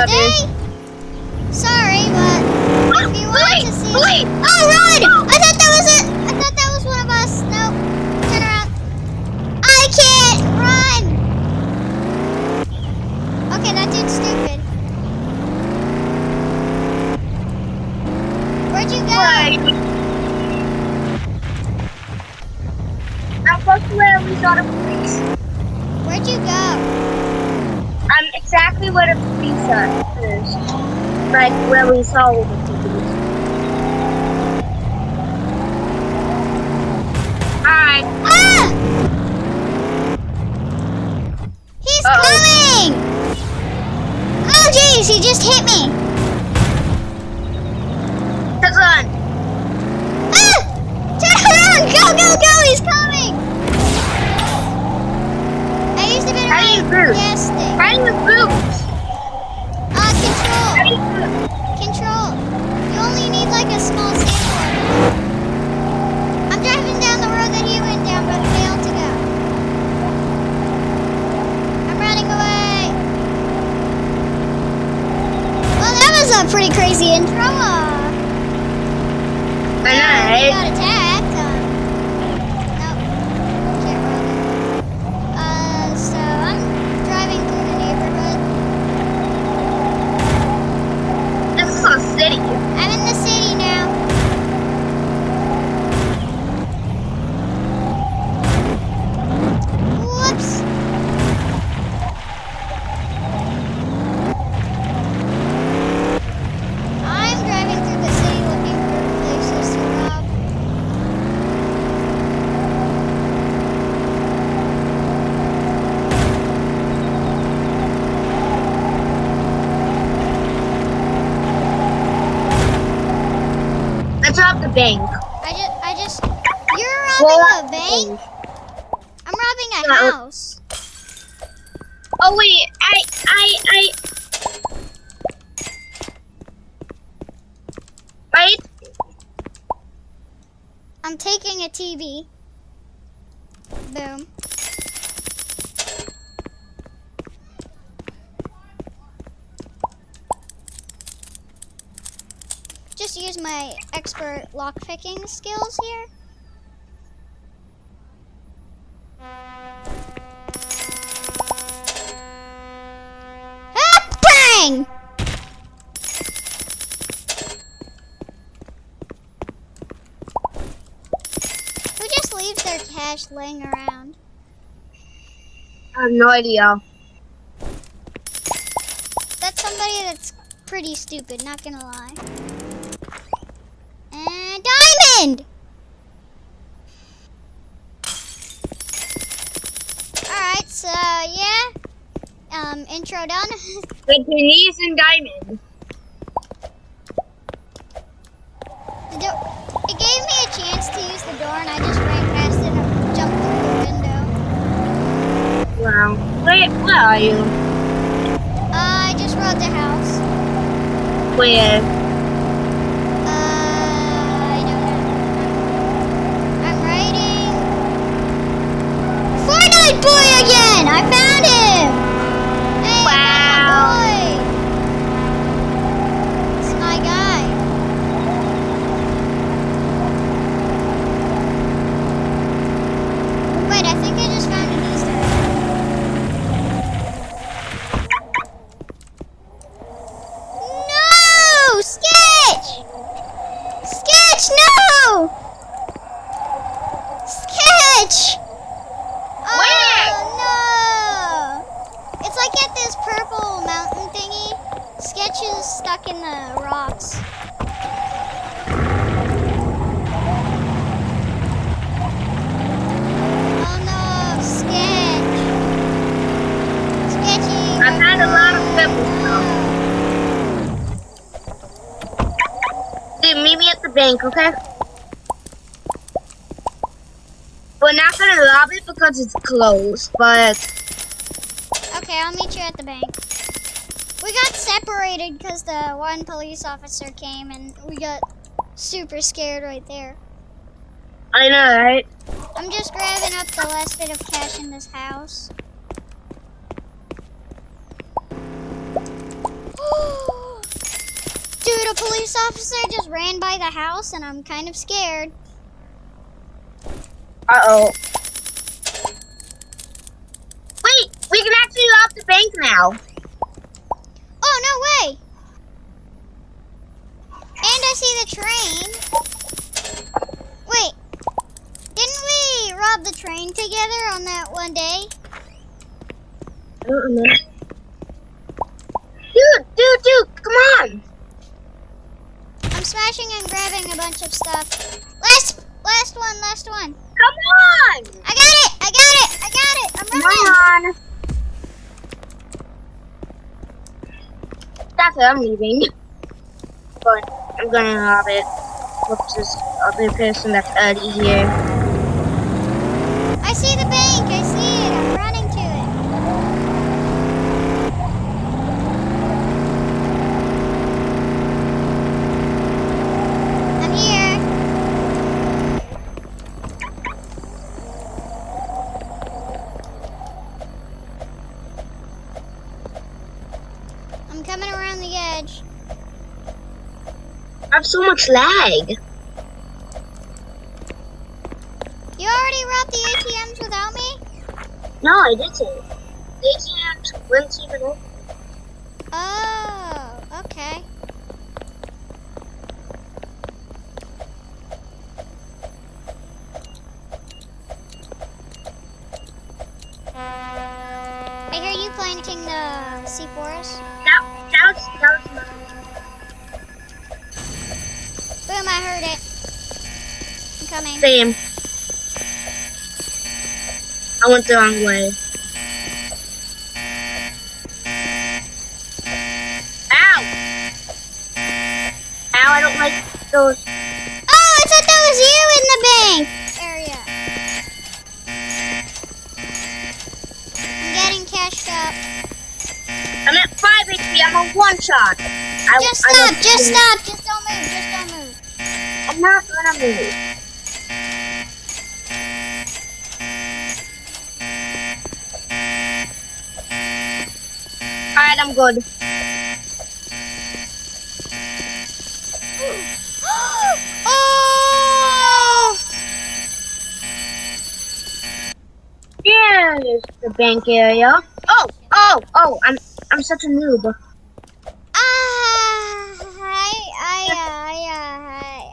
today? Sorry, but if you want to see... Wait! Oh, run! I thought that was it! I thought that was one of us. Nope. Turn around. I can't run! Okay, that dude's stupid. Where'd you go? I'm close to where we saw the police. Where'd you go? I'm exactly where the police are. Like where we saw the police. Alright. Ah! He's coming! Oh jeez, he just hit me. Turn on. Ah! Turn around! Go, go, go! He's coming! I used a bit of How do you move? gas thing. How do you move? Control. How do you move? Control. You only need like a small sample. I'm driving down the road that he went down, but failed to go. I'm running away. Well, that was a pretty crazy intro. I know, We right? got attacked. Nope. Can't roll there. So I'm driving through the neighborhood. This is a city. I'm in the city now. Whoops. I'm driving through the city looking for places to rob. Let's rob the bank. You're robbing a bank? I'm robbing a house. Oh wait, Right? I'm taking a TV. Boom. Just use my expert lockpicking skills here. Ah, bang! Who just leaves their cash laying around? I have no idea. That's somebody that's pretty stupid, not gonna lie. And diamond! Alright, so yeah. Intro done. With Denise and Diamond. It gave me a chance to use the door and I just ran past it and jumped through the window. Wow. Where are you? I just robbed a house. Where? I don't know. I'm writing. Fortnite boy again! I found him! Hey, Wow. I found my boy! It's my guy. Wait, I think I just found an Easter egg. No! Sketch! Sketch, no! Sketch! Where? Oh, no! It's like at this purple mountain thingy. Sketch is stuck in the rocks. Oh no, Sketch! Sketchy! I've had a lot of pebbles now. Dude, meet me at the bank, okay? We're not gonna rob it because it's closed, but Okay, I'll meet you at the bank. We got separated because the one police officer came and we got super scared right there. I know, right? I'm just grabbing up the last bit of cash in this house. Dude, a police officer just ran by the house and I'm kind of scared. Uh-oh. Wait, we can actually rob the bank now. Oh, no way! And I see the train. Wait, didn't we rob the train together on that one day? I don't remember. Dude, come on. I'm smashing and grabbing a bunch of stuff. Last one. Come on. I got it. I'm Come running. on. That's it, I'm leaving. But I'm gonna rob it. Whoops, this other person that's already here. I see the bank. I see it. I'm running to it. I'm here. I'm coming around the edge. I have so much lag. You already robbed the ATMs without me? No, I didn't. The ATMs wouldn't even open. Oh, okay. I hear you planting the C4s. That was mine. Boom, I heard it. I'm coming. Same. I went the wrong way. Ow! Ow, I don't like those. Oh, I thought that was you in the bank area. I'm getting cashed up. I'm at 5 HP, I'm on one shot. Just stop. Just don't move. I'm not gonna move. Alright, I'm good. Oh! Here's the bank area. Oh, I'm such a noob.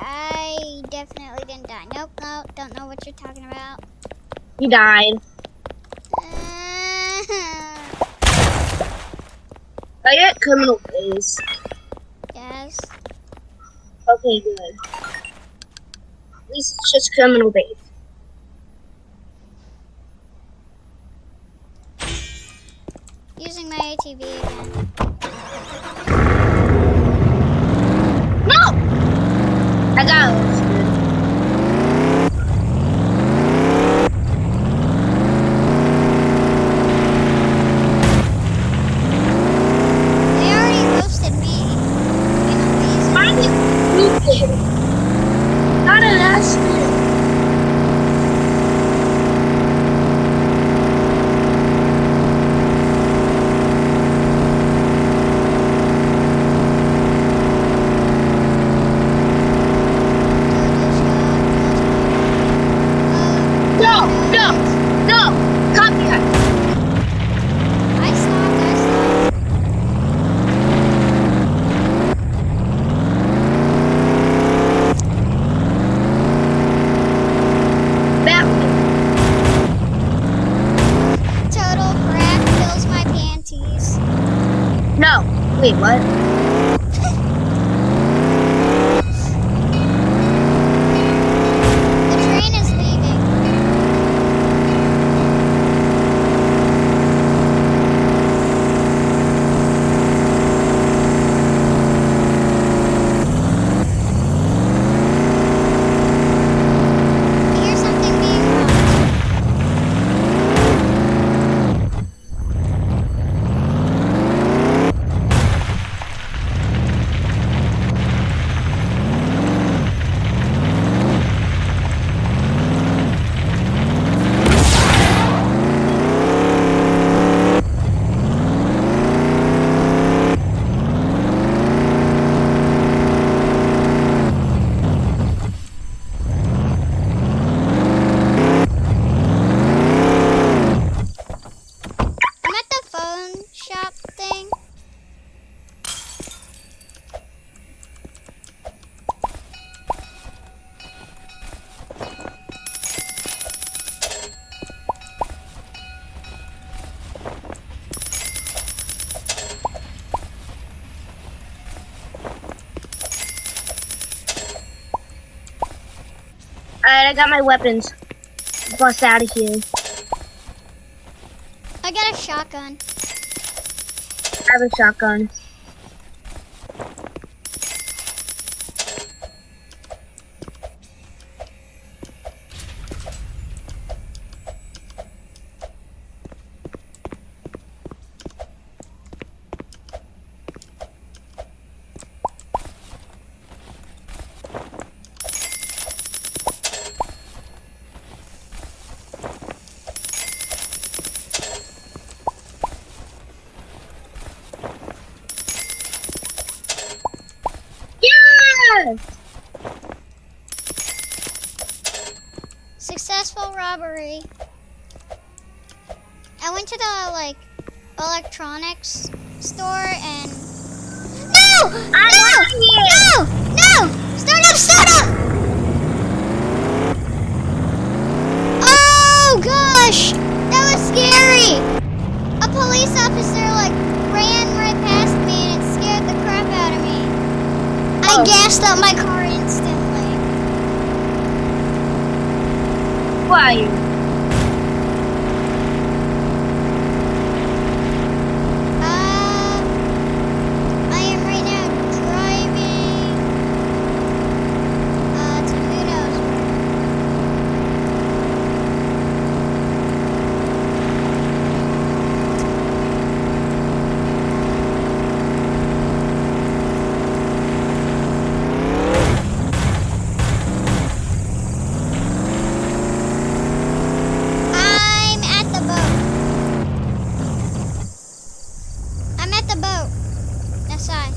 I definitely didn't die. Nope, don't know what you're talking about. You died. I get criminal base. Yes. Okay, good. At least it's just criminal base. Using my ATV again. No! I got it. They already roasted me. Mine is stupid. Not an accident. No! Copycat! I stopped. Batman. Total crap fills my panties. No. Wait, what? The train is leaving. I hear something being robbed. Alright, I got my weapons. Bust out of here. I got a shotgun. I have a shotgun. Yes! Successful robbery. I went to the like electronics store and no! No! Start up! Oh gosh! That was scary! A police officer like ran right past me and it scared the crap out of me. I gassed up my car instantly. Why? I am right now driving to who knows where. I'm at the boat. I'm at the boat. That side.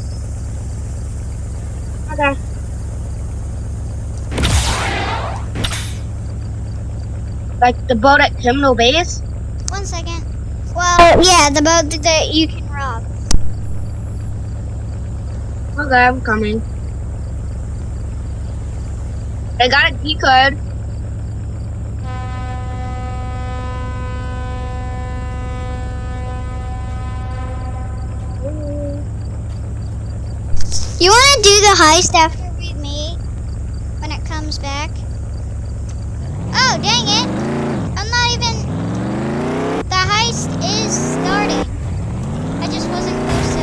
Okay. Like the boat at Criminal Base? 1 second. Well, yeah, the boat that you can rob. Okay, I'm coming. I got a key card. You want to do the heist after we meet when it comes back? Oh, dang it. I'm not even... The heist is starting. I just wasn't close to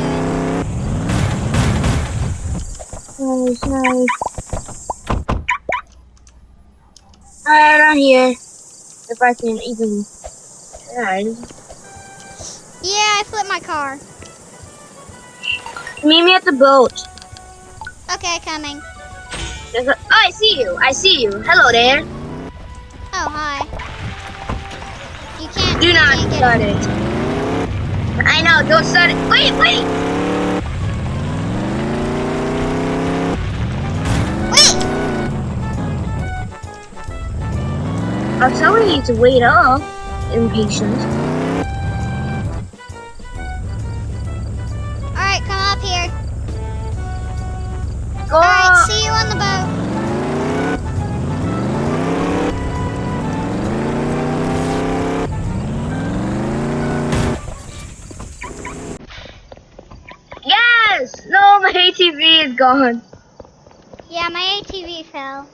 it. Nice. Alright, I'm here. If I can even try. Yeah, I flipped my car. Meet me at the boat. Okay, coming. Oh, I see you. Hello there. Oh, hi. You can't... Do not can't get start it. I know, don't start it. Wait! Wait! I'm telling you to wait up. Impatient. Alright, come up here. Go! Alright, see you on the boat. Yes! No, my ATV is gone. Yeah, my ATV fell.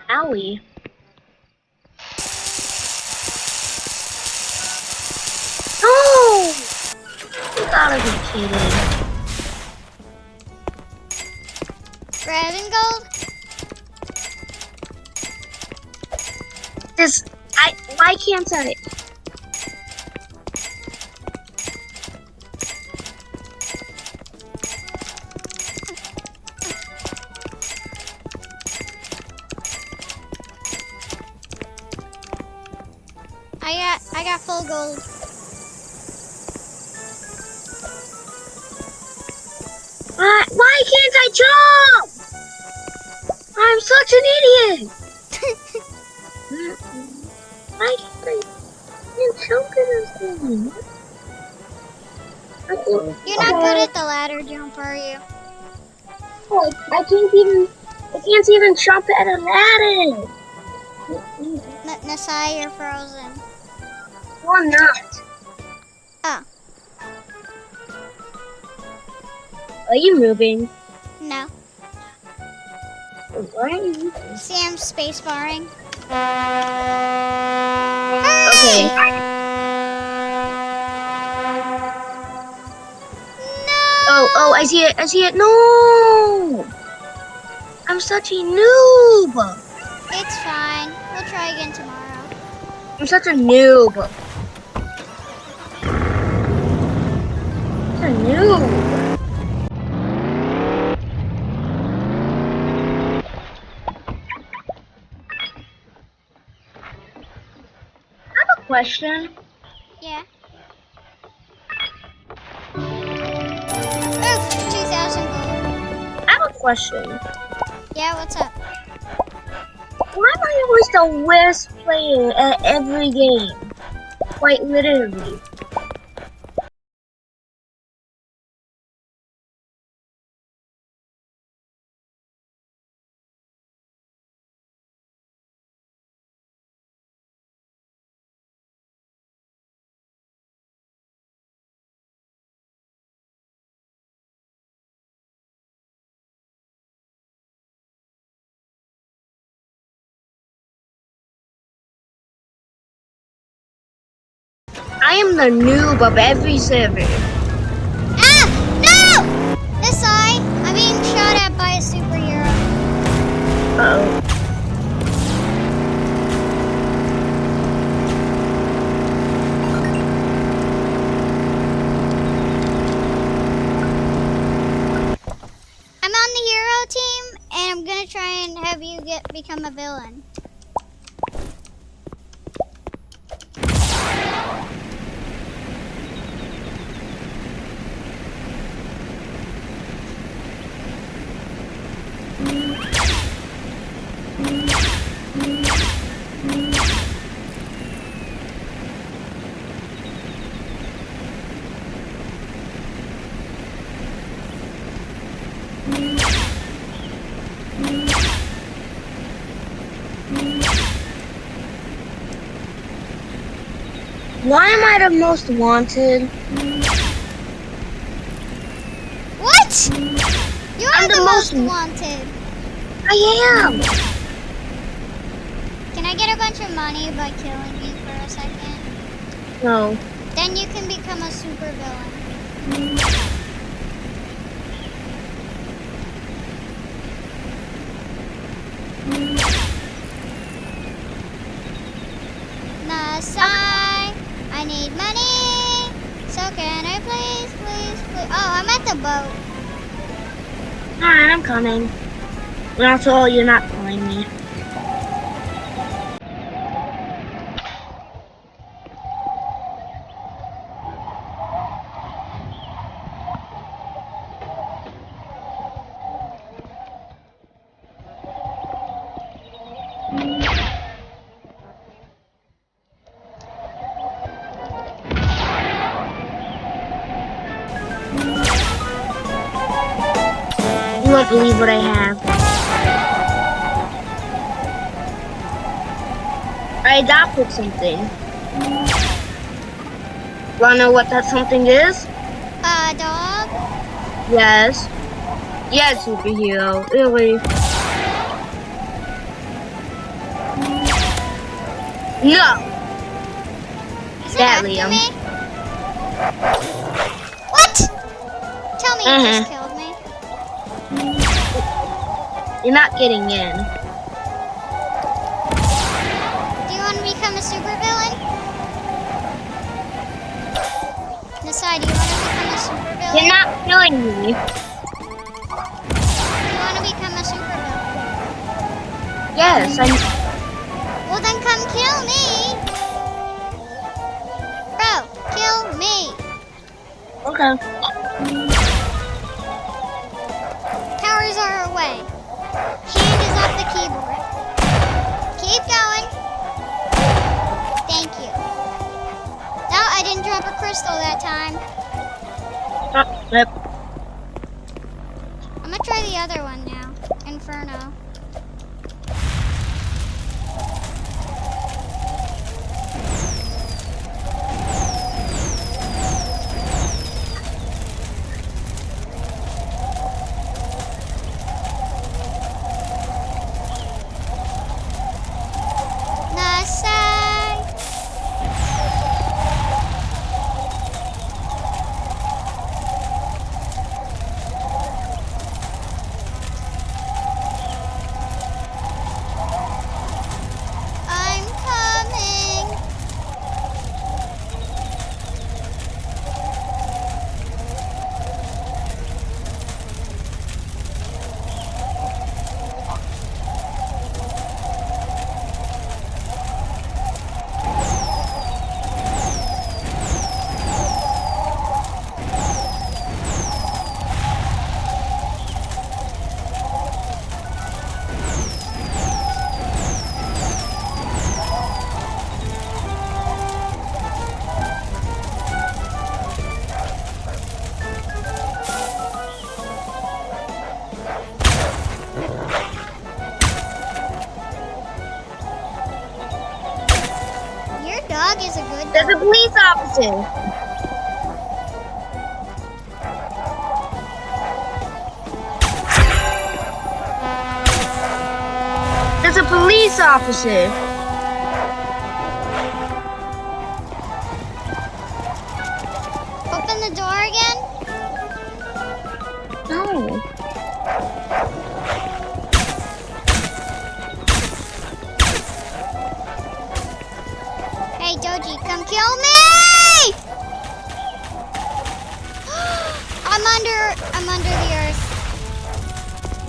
Owie. Oh! You gotta be kidding. Red and gold? Why can't I? I got full gold. Why can't I jump? I'm such an idiot. Why can't I jump in this thing? You're not good at the ladder jump, are you? I can't even I can't even jump at a ladder. Nasai, you're frozen. No, I'm not. Oh, Are you moving? no. Why are you moving? See, I'm space barring. Okay. No! Oh, I see it. I see it. No! I'm such a noob. It's fine. We'll try again tomorrow. I'm such a noob. Such a noob. I have a question. Yeah. Oof, 2,000 gold. I have a question. Yeah, what's up? Why am I always the worst player at every game? Quite literally. I am the noob of every server. Ah! No! Nasai, I'm being shot at by a superhero. Uh-oh. I'm on the hero team, and I'm gonna try and have you become a villain. Why am I the most wanted? What? You are I'm the the most most- wanted. I am. Can I get a bunch of money by killing you for a second? No. Then you can become a super villain. Nasai, I need money. So can I please? Oh, I'm at the boat. Alright, I'm coming. Not all, you're not calling me. You won't believe what I have. I adopted something. Wanna know what that something is? A dog? Yes. Yes, superhero. Really? No! Is it That after Liam. me? What? Tell me you just killed me. You're not getting in. Do you want to become a supervillain? Nasai, do you want to become a supervillain? You're not killing me. Do you want to become a supervillain? Yes, I'm. Well, then come kill me. Bro, kill me. Okay. Powers are away. Hand is off the keyboard. Keep going. Thank you. No, I didn't drop a crystal that time. Yep. I'm gonna try the other one now. Inferno. There's a police officer. There's a police officer. Open the door again? No. Hey, Doji, come kill me! I'm under the earth.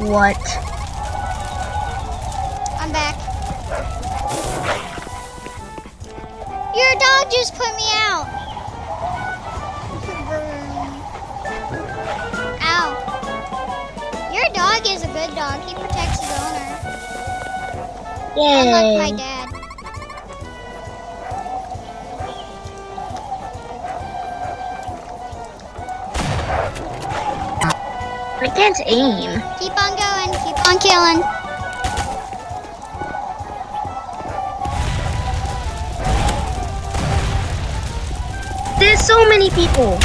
What? I'm back. Your dog just put me out. Ow. Your dog is a good dog. He protects his owner. Unlike my Yay. dad. I can't aim. Keep on going. Keep on killing. There's so many people.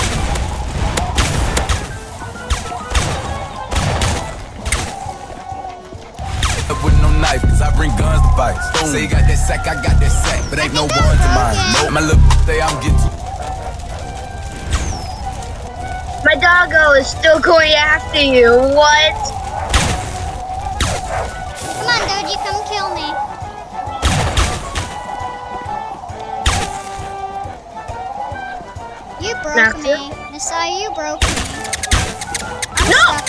With no knife, cause I bring guns to fight. Say you got that sack, I got that sack, but ain't no ones of mine. No, my little say I'm getting too. My doggo is still going after you. What? Come on, Doji, come kill me. You broke Knocked me. you. Nasai, you broke me. I'm No! stuck.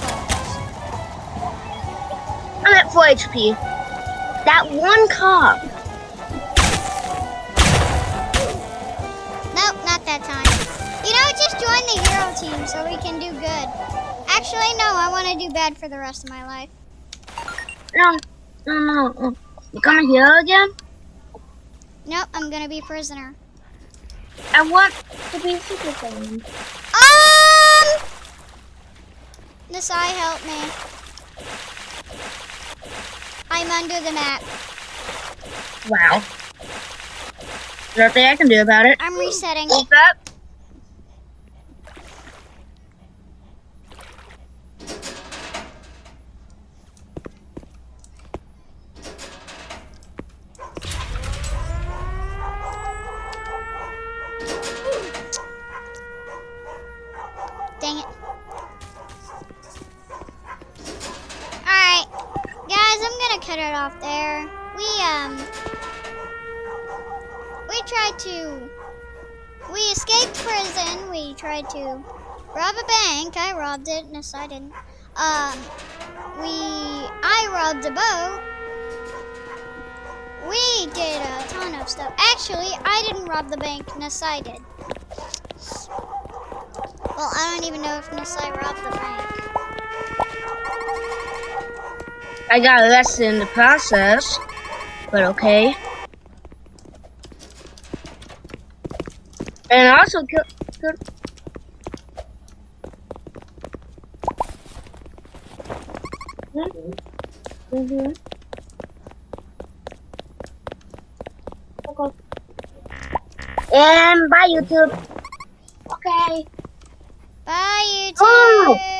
I'm at 4 HP. That one cop. Nope, not that time. You know, just join the hero team so we can do good. Actually, no, I want to do bad for the rest of my life. No. You coming here again? Nope, I'm gonna be prisoner. I want to be Super Saiyan. Nasai, help me. I'm under the map. Wow. There's nothing I can do about it. I'm resetting. What's up? Dang it. Alright. Guys, I'm gonna cut it off there. We escaped prison. We tried to rob a bank. I robbed it. No, I didn't. I robbed a boat. We did a ton of stuff. Actually, I didn't rob the bank. Nasai did. Well, I don't even know if Nasai robbed the bank. I got a lesson in the process, but okay. And also kill. Mm-hmm. Okay. And bye, YouTube. Okay. Bye, YouTube. Oh!